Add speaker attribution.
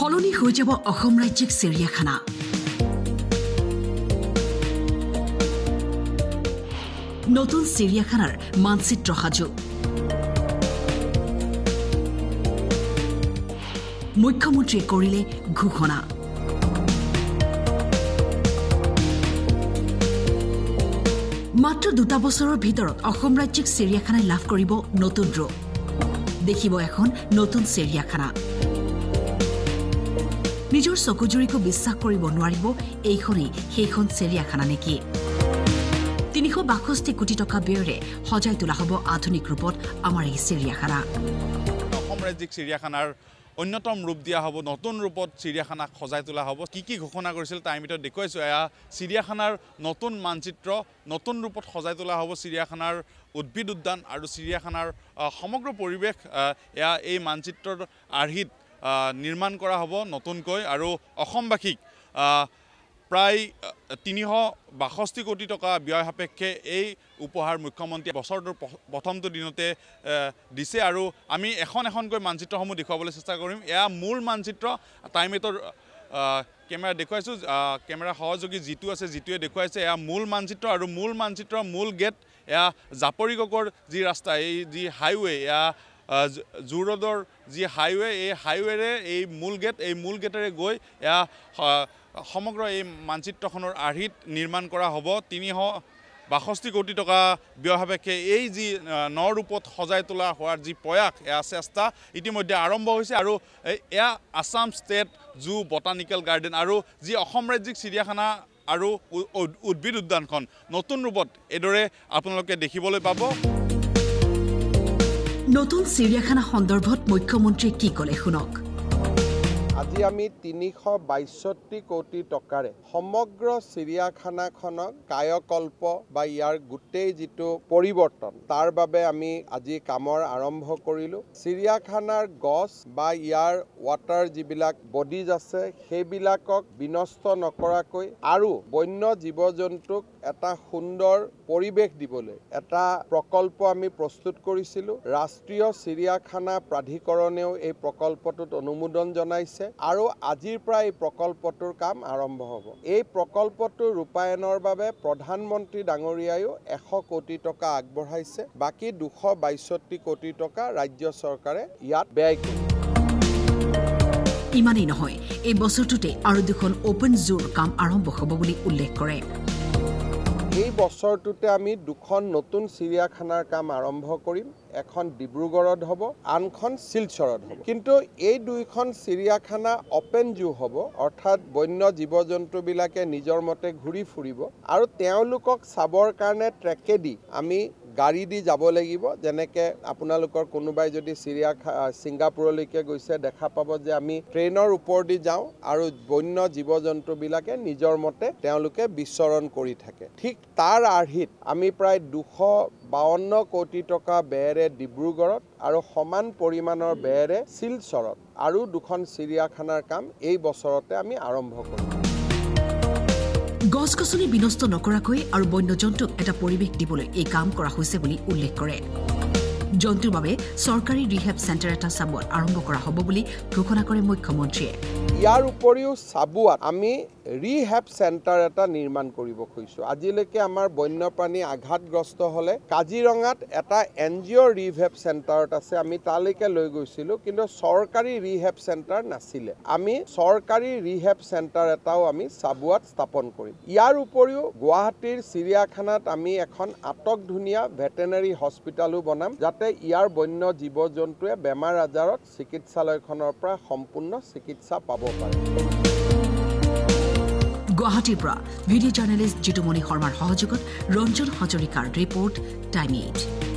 Speaker 1: সলনি হৈ যাব অসম ৰাজ্যিক চিৰিয়াখানা নতুন চিৰিয়াখানাৰ মানচিত্ৰ সাজু মুখ্যমন্ত্ৰীয়ে কৰিলে ঘোষণা মাত্ৰ 2 বছৰৰ ভিতৰত অসম ৰাজ্যিক চিৰিয়াখানাই লাভ কৰিব নতুন ৰূপ দেখিব এখন নতুন চিৰিয়াখানা নিজৰ চকুজুৰিকো বিশ্বাস কৰিব নোৱাৰিব এইখনেই সেইখন চিৰিয়াখানা নেকি 362 কোটি টকা ব্যয়েৰে সজাই তোলা হ'ব আধুনিক ৰূপত আমাৰ এই চিৰিয়াখানা
Speaker 2: অসম ৰাজ্যিক চিৰিয়াখানাৰ অন্যতম ৰূপ দিয়া হ'ব নতুন ৰূপত চিৰিয়াখানা সজাই তোলা হ'ব কি ঘোষণা কৰিছিল তাৰ ভিতৰত দেখুৱাইছো এয়া চিৰিয়াখানাৰ নতুন মানচিত্ৰ নতুন ৰূপত সজাই তোলা হ'ব চিৰিয়াখানাৰ উদ্ভিদ উদ্যান আৰু চিৰিয়াখানাৰ সমগ্ৰ পৰিৱেশ এয়া এই মানচিত্ৰৰ আৰ্হিত নিৰ্মাণ কৰা হ'ব নতুনকৈ আৰু অসমবাসীক প্ৰায় 362 কোটি টকা ব্যয় সাপেক্ষে এই উপহাৰ মুখ্যমন্ত্ৰী বছৰটোৰ প্ৰথমটো দিনতে দিছে আৰু আমি এখনকৈ মানচিত্ৰসমূহ দেখুৱাবলৈ চেষ্টা কৰিম এয়া মূল মানচিত্ৰ টাইমেটৰ কেমেৰা দেখুৱাইছো কেমেৰা সহযোগী যিটো আছে যিটোৱে দেখুৱাইছে এয়া মূল মানচিত্ৰ আৰু মূল মানচিত্ৰৰ মূল গেট এয়া জাপৰিগকৰ যি ৰাস্তা এই যি হাইৱে এয়া জু ৰোডৰ যি হাইৱে এই হাইৱেৰে এই মূল গেটেৰে গৈ এয়া সমগ্ৰ এই মানচিত্ৰখনৰ আৰ্হিত নিৰ্মাণ কৰা হ'ব 362 কোটি টকা ব্যয় সাপেক্ষে এই যি নৰূপত সজাই তোলা হোৱাৰ যি প্ৰয়াস এয়া চেষ্টা ইতিমধ্যে আৰম্ভ হৈছে আৰু এয়া Assam state zoo botanical garden আৰু যি অসম ৰাজ্যিক চিৰিয়াখানা আৰু উদ্ভিদ উদ্যানখন নতুন ৰূপত এদৰে আপোনালোকে দেখিবলৈ পাব
Speaker 1: নতুন চিৰিয়াখানা সন্দৰ্ভত মুখ্যমন্ত্ৰীয়ে কি ক'লে শুনক
Speaker 3: আজি আমি 362 কোটি টকাৰে সমগ্ৰ চিৰিয়াখানাখনক কায়কল্প বা ইয়াৰ গোটেই যিটো পৰিৱৰ্তন তাৰ বাবে আমি আজি কামৰ আৰম্ভ কৰিলো চিৰিয়াখানাৰ গছ বা ইয়াৰ ৱাটাৰ যিবিলাক বডিজ আছে সেইবিলাকক বিনষ্ট নকৰাকৈ আৰু বন্য জীৱ-জন্তুক এটা সুন্দৰ পৰিৱেশ দিবলৈ এটা প্ৰকল্প আমি প্ৰস্তুত কৰিছিলো ৰাষ্ট্ৰীয় চিৰিয়াখানা প্ৰাধিকৰণেও এই প্ৰকল্পটোত অনুমোদন জনাইছে আৰু আজিৰ পৰা এই প্ৰকল্পটোৰ কাম আৰম্ভ হ'ব এই প্ৰকল্পটো ৰূপায়ণৰ বাবে প্ৰধানমন্ত্ৰী ডাঙৰীয়ায়ো 100 কোটি টকা আগবঢ়াইছে বাকি 262 কোটি টকা ৰাজ্য চৰকাৰে ইয়াত ব্যয় কৰিছে
Speaker 1: ইমানেই নহয় এই বছৰটোতে আৰু দুখন ওপেন জুৰ কাম আৰম্ভ হ'ব বুলি উল্লেখ কৰে
Speaker 3: এই বছৰটোতে আমি দুখন নতুন চিৰিয়াখানাৰ কাম আৰম্ভ কৰিম এখন ডিব্ৰুগড়ত হ'ব আনখন শিলচৰত হ'ব কিন্তু এই দুইখন চিৰিয়াখানা ওপেন জু হ'ব অৰ্থাৎ বন্য জীৱ-জন্তুবিলাকে নিজৰ মতে ঘূৰি ফুৰিব আৰু তেওঁলোকক চাবৰ কাৰণে ট্ৰেকেদি আমি গাড়ী দি যাব লাগিব যেনেকৈ আপোনালোকৰ কোনোবাই যদি ছিংগাপুৰলৈকে গৈছে দেখা পাব যে আমি ট্ৰেইনৰ ওপৰেদি যাওঁ আৰু বন্য জীৱ-জন্তুবিলাকে নিজৰ মতে তেওঁলোকে বিচৰণ কৰি থাকে ঠিক তাৰ আৰ্হিত আমি প্ৰায় 252 কোটি টকা ব্যয়েৰে ডিব্ৰুগড়ত আৰু সমান পৰিমাণৰ ব্যয়েৰে শিলচৰত আৰু দুখন চিৰিয়াখানাৰ কাম এই বছৰতে আমি আৰম্ভ কৰিম
Speaker 1: গছ-গছনি বিনষ্ট নকৰাকৈ আৰু বন্যজন্তুক এটা পৰিৱেশ দিবলৈ এই কাম কৰা হৈছে বুলি উল্লেখ কৰে জন্তুৰ বাবে চৰকাৰী ৰিহেব চেণ্টাৰ এটা চাবুৱাত আৰম্ভ কৰা হ'ব বুলি ঘোষণা কৰে মুখ্যমন্ত্ৰীয়ে
Speaker 3: ইয়াৰ উপৰিও চাবুৱাত আমি ৰিহেব চেণ্টাৰ এটা নিৰ্মাণ কৰিব খুজিছোঁ আজিলৈকে আমাৰ বন্যপ্ৰাণী আঘাতগ্ৰস্ত হ'লে কাজিৰঙাত এটা NGO ৰিহেব চেণ্টাৰত আছে আমি তালৈকে লৈ গৈছিলোঁ কিন্তু চৰকাৰী ৰিহেব চেণ্টাৰ নাছিলে আমি চৰকাৰী ৰিহেব চেণ্টাৰ এটাও আমি চাবুৱাত স্থাপন কৰিম ইয়াৰ উপৰিও গুৱাহাটীৰ চিৰিয়াখানাত আমি এখন আটকধুনীয়া ভেটেনেৰী হস্পিটেলো বনাম যাতে ইয়াৰ বন্য জীৱ-জন্তুৱে বেমাৰ আজাৰত চিকিৎসালয়খনৰ পৰা সম্পূৰ্ণ চিকিৎসা পাব পাৰে
Speaker 1: গুৱাহাটীৰ পৰা ভিডিঅ' জাৰ্নেলিষ্ট জিতুমণি শৰ্মাৰ সহযোগত ৰঞ্জন হাজৰিকাৰ ৰিপৰ্ট টাইম 8